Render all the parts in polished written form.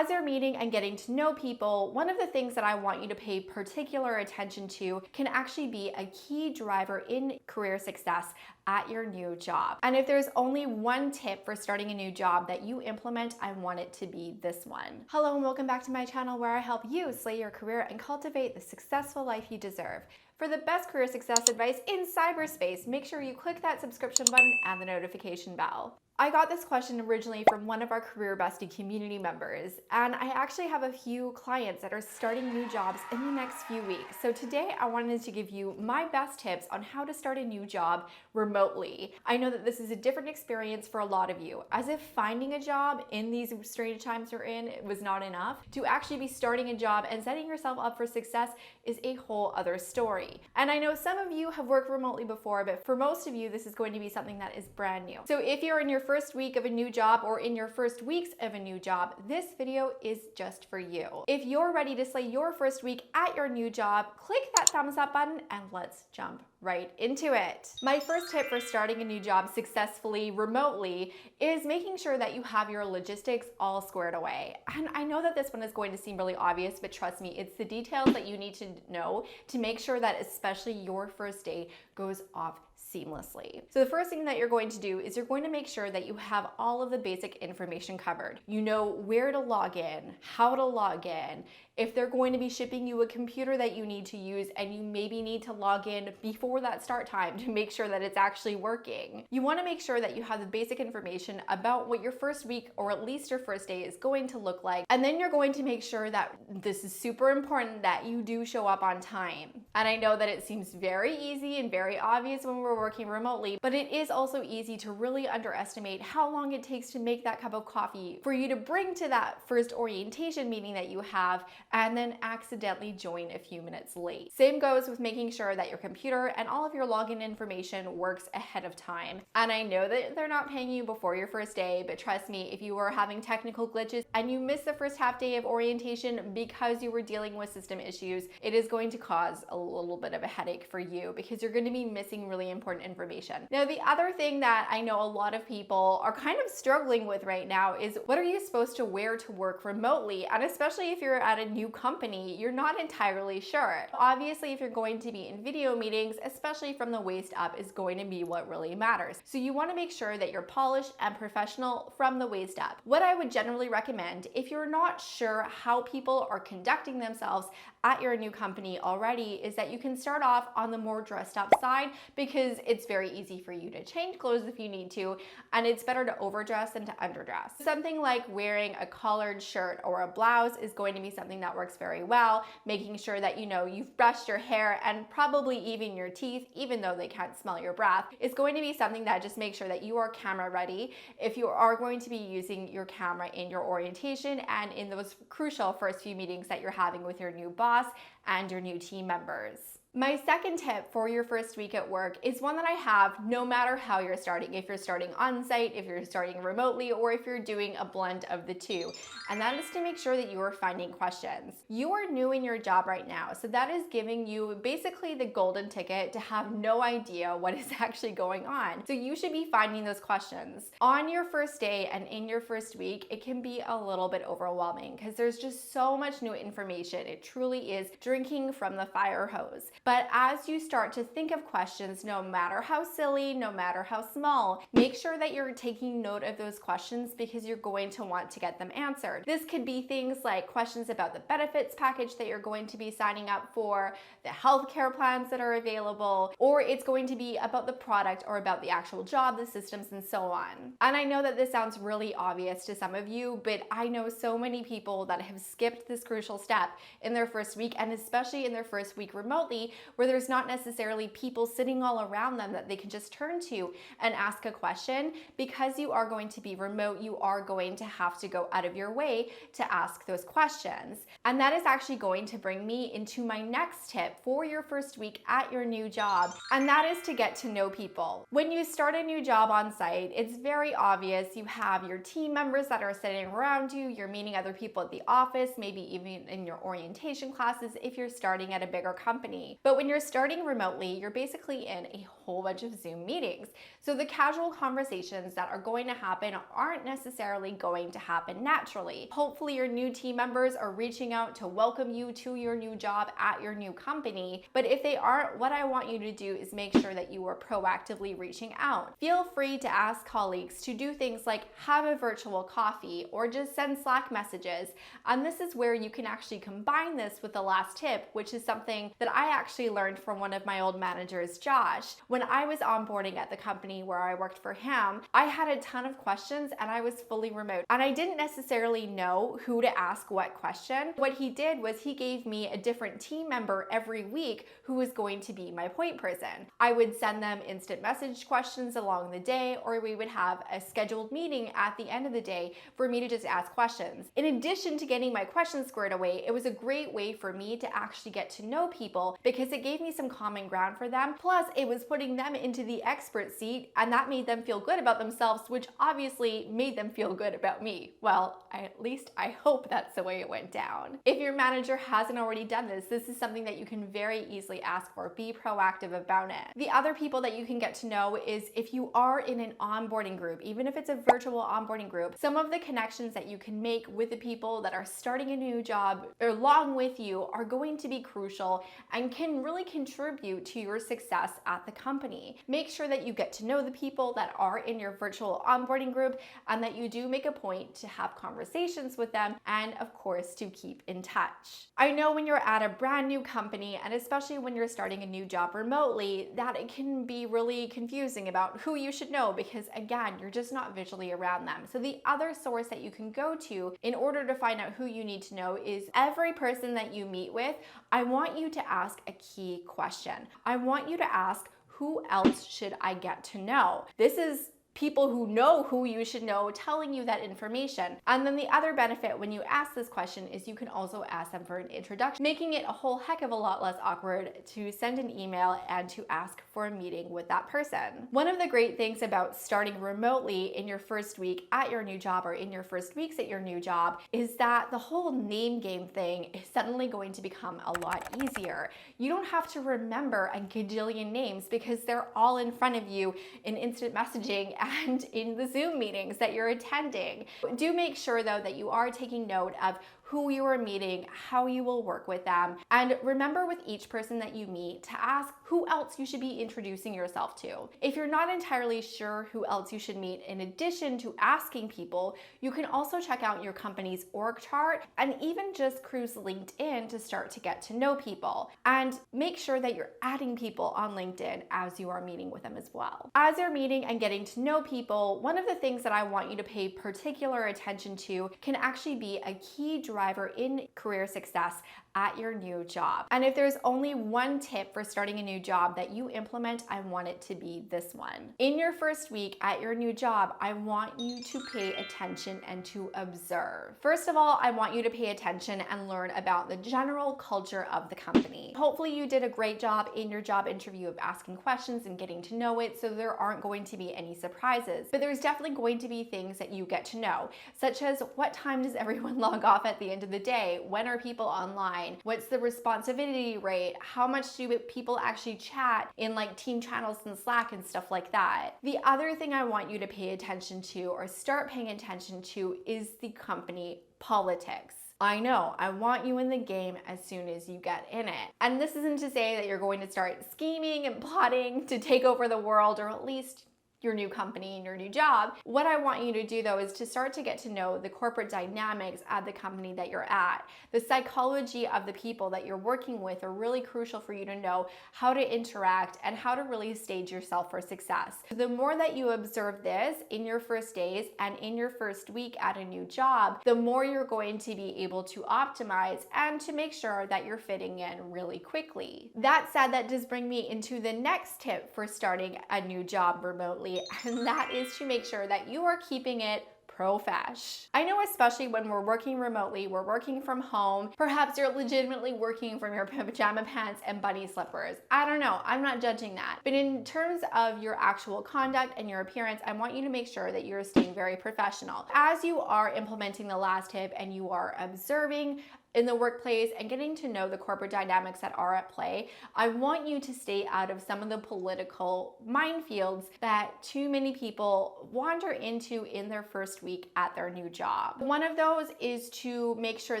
As you're meeting and getting to know people, one of the things that I want you to pay particular attention to can actually be a key driver in career success at your new job. And if there's only one tip for starting a new job that you implement, I want it to be this one. Hello and welcome back to my channel where I help you slay your career and cultivate the successful life you deserve. For the best career success advice in cyberspace, make sure you click that subscription button and the notification bell. I got this question originally from one of our Career Bestie community members, and I actually have a few clients that are starting new jobs in the next few weeks. So today I wanted to give you my best tips on how to start a new job remotely. I know that this is a different experience for a lot of you, as if finding a job in these strange times we're in was not enough. To actually be starting a job and setting yourself up for success is a whole other story. And I know some of you have worked remotely before, but for most of you, this is going to be something that is brand new. So if you're in your first week of a new job or in your first weeks of a new job, this video is just for you. If you're ready to slay your first week at your new job, click that thumbs up button and let's jump right into it. My first tip for starting a new job successfully remotely is making sure that you have your logistics all squared away. And I know that this one is going to seem really obvious, but trust me, it's the details that you need to know to make sure that especially your first day goes off seamlessly. So the first thing that you're going to do is you're going to make sure that you have all of the basic information covered. You know where to log in, how to log in, if they're going to be shipping you a computer that you need to use and you maybe need to log in before that start time to make sure that it's actually working. You want to make sure that you have the basic information about what your first week or at least your first day is going to look like. And then you're going to make sure that this is super important that you do show up on time. And I know that it seems very easy and very obvious when we're working remotely, but it is also easy to really underestimate how long it takes to make that cup of coffee for you to bring to that first orientation meeting that you have and then accidentally join a few minutes late. Same goes with making sure that your computer and all of your login information works ahead of time. And I know that they're not paying you before your first day, but trust me, if you are having technical glitches and you miss the first half day of orientation because you were dealing with system issues, it is going to cause a little bit of a headache for you because you're going to be missing really important information. Now, the other thing that I know a lot of people are kind of struggling with right now is what are you supposed to wear to work remotely? And especially if you're at a new company, you're not entirely sure. Obviously, if you're going to be in video meetings, especially from the waist up is going to be what really matters. So you want to make sure that you're polished and professional from the waist up. What I would generally recommend if you're not sure how people are conducting themselves at your new company already is that you can start off on the more dressed up side because it's very easy for you to change clothes if you need to, and it's better to overdress than to underdress. Something like wearing a collared shirt or a blouse is going to be something that works very well, making sure that you know you've brushed your hair and probably even your teeth, even though they can't smell your breath, is going to be something that just makes sure that you are camera ready if you are going to be using your camera in your orientation and in those crucial first few meetings that you're having with your new boss and your new team members. My second tip for your first week at work is one that I have no matter how you're starting. If you're starting on site, if you're starting remotely, or if you're doing a blend of the two. And that is to make sure that you are finding questions. You are new in your job right now, so that is giving you basically the golden ticket to have no idea what is actually going on. So you should be finding those questions. On your first day and in your first week, it can be a little bit overwhelming because there's just so much new information. It truly is drinking from the fire hose. But as you start to think of questions, no matter how silly, no matter how small, make sure that you're taking note of those questions because you're going to want to get them answered. This could be things like questions about the benefits package that you're going to be signing up for, the healthcare plans that are available, or it's going to be about the product or about the actual job, the systems, and so on. And I know that this sounds really obvious to some of you, but I know so many people that have skipped this crucial step in their first week, and especially in their first week remotely, where there's not necessarily people sitting all around them that they can just turn to and ask a question. Because you are going to be remote, you are going to have to go out of your way to ask those questions. And that is actually going to bring me into my next tip for your first week at your new job, and that is to get to know people. When you start a new job on site, it's very obvious you have your team members that are sitting around you, you're meeting other people at the office, maybe even in your orientation classes if you're starting at a bigger company. But when you're starting remotely, you're basically in a whole bunch of Zoom meetings. So the casual conversations that are going to happen aren't necessarily going to happen naturally. Hopefully your new team members are reaching out to welcome you to your new job at your new company. But if they aren't, what I want you to do is make sure that you are proactively reaching out. Feel free to ask colleagues to do things like have a virtual coffee or just send Slack messages. And this is where you can actually combine this with the last tip, which is something that I actually learned from one of my old managers, Josh. When I was onboarding at the company where I worked for him, I had a ton of questions and I was fully remote. And I didn't necessarily know who to ask what question. What he did was he gave me a different team member every week who was going to be my point person. I would send them instant message questions along the day, or we would have a scheduled meeting at the end of the day for me to just ask questions. In addition to getting my questions squared away, it was a great way for me to actually get to know people because it gave me some common ground for them. Plus, it was putting them into the expert seat, and that made them feel good about themselves, which obviously made them feel good about me. Well, at least I hope that's the way it went down. If your manager hasn't already done this, this is something that you can very easily ask for. Be proactive about it. The other people that you can get to know is if you are in an onboarding group, even if it's a virtual onboarding group, some of the connections that you can make with the people that are starting a new job along with you are going to be crucial and can really contribute to your success at the company. Make sure that you get to know the people that are in your virtual onboarding group and that you do make a point to have conversations with them and of course to keep in touch. I know when you're at a brand new company and especially when you're starting a new job remotely that it can be really confusing about who you should know because again, you're just not visually around them. So the other source that you can go to in order to find out who you need to know is every person that you meet with. I want you to ask a key question. I want you to ask, who else should I get to know? This is people who know who you should know telling you that information. And then the other benefit when you ask this question is you can also ask them for an introduction, making it a whole heck of a lot less awkward to send an email and to ask for a meeting with that person. One of the great things about starting remotely in your first week at your new job or in your first weeks at your new job is that the whole name game thing is suddenly going to become a lot easier. You don't have to remember a gajillion names because they're all in front of you in instant messaging and in the Zoom meetings that you're attending. Do make sure though that you are taking note of who you are meeting, how you will work with them, and remember with each person that you meet to ask who else you should be introducing yourself to. If you're not entirely sure who else you should meet, in addition to asking people, you can also check out your company's org chart and even just cruise LinkedIn to start to get to know people. And make sure that you're adding people on LinkedIn as you are meeting with them as well. As you're meeting and getting to know people, one of the things that I want you to pay particular attention to can actually be a key driver in career success at your new job. And if there's only one tip for starting a new job that you implement, I want it to be this one. In your first week at your new job, I want you to pay attention and to observe. First of all, I want you to pay attention and learn about the general culture of the company. Hopefully you did a great job in your job interview of asking questions and getting to know it, so there aren't going to be any surprises. But there's definitely going to be things that you get to know, such as what time does everyone log off at the end of the day? When are people online? What's the responsibility rate? How much do people actually chat in like team channels and Slack and stuff like that? The other thing I want you to pay attention to or start paying attention to is the company politics. I know, I want you in the game as soon as you get in it. And this isn't to say that you're going to start scheming and plotting to take over the world, or at least your new company and your new job. What I want you to do though is to start to get to know the corporate dynamics at the company that you're at. The psychology of the people that you're working with are really crucial for you to know how to interact and how to really stage yourself for success. The more that you observe this in your first days and in your first week at a new job, the more you're going to be able to optimize and to make sure that you're fitting in really quickly. That said, that does bring me into the next tip for starting a new job remotely, and that is to make sure that you are keeping it PROFESH. I know, especially when we're working remotely, we're working from home, perhaps you're legitimately working from your pajama pants and bunny slippers. I don't know, I'm not judging that. But in terms of your actual conduct and your appearance, I want you to make sure that you're staying very professional. As you are implementing the last tip and you are observing in the workplace and getting to know the corporate dynamics that are at play, I want you to stay out of some of the political minefields that too many people wander into in their first week at their new job. One of those is to make sure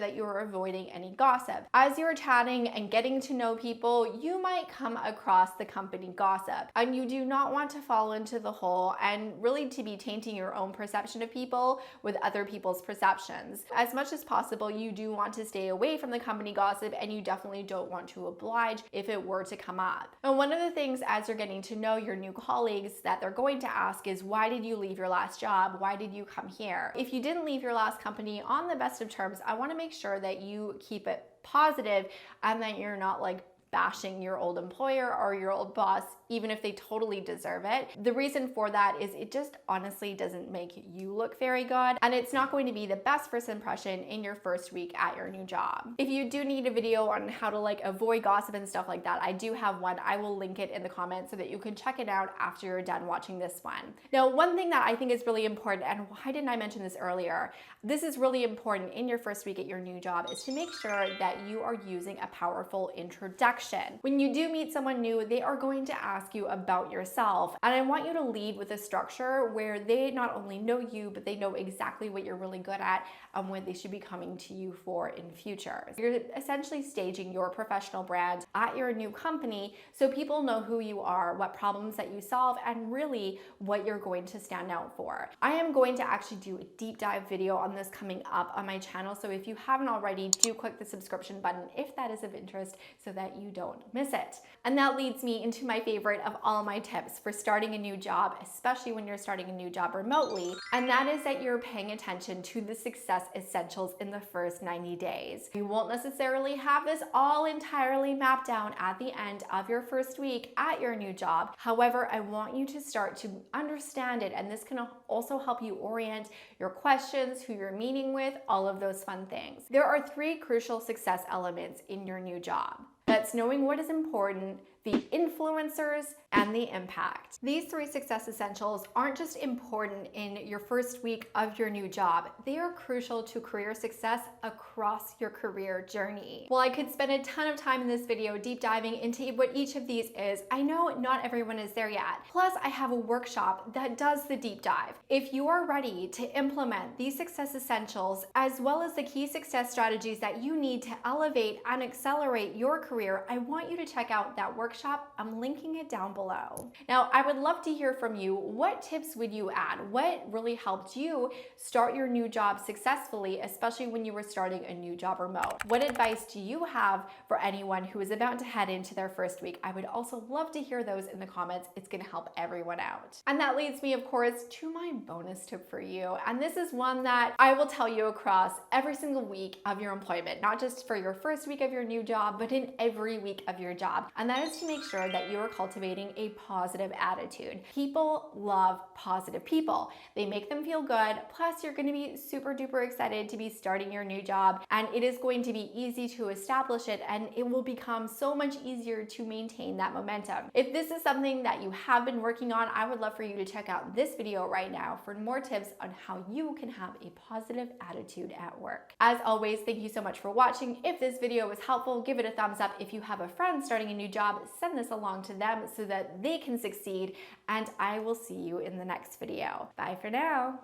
that you're avoiding any gossip. As you're chatting and getting to know people, you might come across the company gossip, and you do not want to fall into the hole and really to be tainting your own perception of people with other people's perceptions. As much as possible, you do want to stay away from the company gossip, and you definitely don't want to oblige if it were to come up. And one of the things as you're getting to know your new colleagues that they're going to ask is, why did you leave your last job? Why did you come here? If you didn't leave your last company on the best of terms, I want to make sure that you keep it positive and that you're not like bashing your old employer or your old boss, even if they totally deserve it. The reason for that is it just honestly doesn't make you look very good, and it's not going to be the best first impression in your first week at your new job. If you do need a video on how to like avoid gossip and stuff like that, I do have one. I will link it in the comments so that you can check it out after you're done watching this one. Now, one thing that I think is really important, and why didn't I mention this earlier? This is really important in your first week at your new job, is to make sure that you are using a powerful introduction. When you do meet someone new, they are going to ask you about yourself. And I want you to lead with a structure where they not only know you, but they know exactly what you're really good at and what they should be coming to you for in future. You're essentially staging your professional brand at your new company so people know who you are, what problems that you solve, and really what you're going to stand out for. I am going to actually do a deep dive video on this coming up on my channel. So if you haven't already, do click the subscription button if that is of interest so that you don't miss it. And that leads me into my favorite of all my tips for starting a new job, especially when you're starting a new job remotely. And that is that you're paying attention to the success essentials in the first 90 days. You won't necessarily have this all entirely mapped down at the end of your first week at your new job. However, I want you to start to understand it, and this can also help you orient your questions, who you're meeting with, all of those fun things. There are 3 crucial success elements in your new job. That's knowing what is important, the influencers, and the impact. These 3 success essentials aren't just important in your first week of your new job, they are crucial to career success across your career journey. While I could spend a ton of time in this video deep diving into what each of these is, I know not everyone is there yet. Plus, I have a workshop that does the deep dive. If you are ready to implement these success essentials, as well as the key success strategies that you need to elevate and accelerate your career, I want you to check out that workshop. I'm linking it down below. Now, I would love to hear from you. What tips would you add? What really helped you start your new job successfully, especially when you were starting a new job remote? What advice do you have for anyone who is about to head into their first week? I would also love to hear those in the comments. It's going to help everyone out. And that leads me, of course, to my bonus tip for you. And this is one that I will tell you across every single week of your employment, not just for your first week of your new job, but in every week of your job. And that is to make sure that you are cultivating a positive attitude. People love positive people. They make them feel good. Plus, you're going to be super duper excited to be starting your new job, and it is going to be easy to establish it, and it will become so much easier to maintain that momentum. If this is something that you have been working on, I would love for you to check out this video right now for more tips on how you can have a positive attitude at work. As always, thank you so much for watching. If this video was helpful, give it a thumbs up. If you have a friend starting a new job, send this along to them so that they can succeed, and I will see you in the next video. Bye for now.